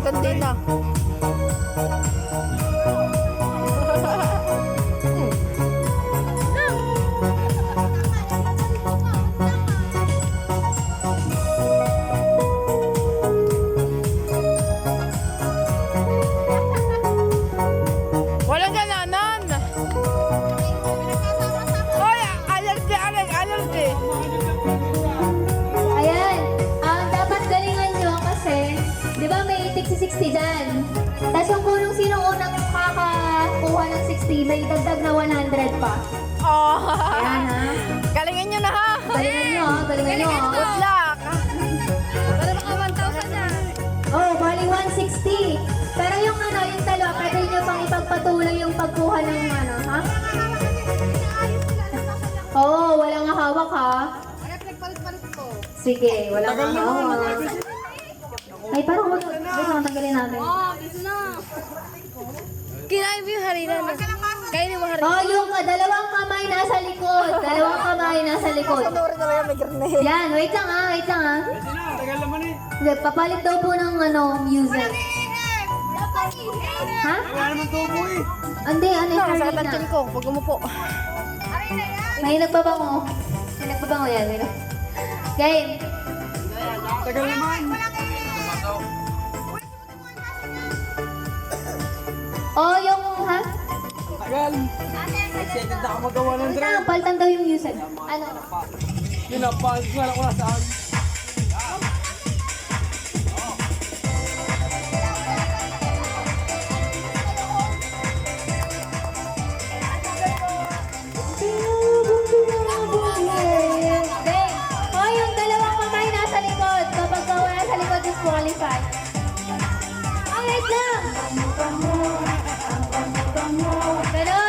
Matindi na. Walang gananan. Oy, allergy, allergy. Ayan, dapat galingan nyo kasi, di ba may tig si 60 dyan? Tapos yung kung sino unang kakakuha ng 60, may dagdag na 100 pa. Oh. Ayan ha. Galingan nyo na ha. Galingan nyo ha, galingan nyo ha. Good luck. Para maka 1,000 na. Oh, bali 160. Pero yung ano, yung dalawa, pwede nyo pang ipagpatuloy yung pagkuha ng ano, ha? Oo, oh, walang hawak ha. Kaya pinagpalit-palit ko. Sige, walang hawak. Ay, parang wag na tanggalin natin. Bis na. Kinain mo yung harina na. Kainin mo harina. Oh, yung dalawang kamay nasa likod. Dalawang kamay nasa likod. Panurin na lang may grenade. Yan, wait lang ha, wait lang ha. Tagal naman eh. Hindi, papalit daw po ng ano, music. Ha? Wala naman tubo eh. Hindi, ano yung Sakit ang harina? chin ko pag umupo. May nagbabango. May nagbabango yan. May game. Tagal naman. Oh, yung, ha? Tagal. Excited na ako magawa ng Wait drum. lang, palitan daw yung music. Ano? Pinapalit ko na kung nasaan. Game. Oh, yung dalawang kamay nasa likod. Kapag wala sa likod, disqualified. Oh, wait lang. Ganun.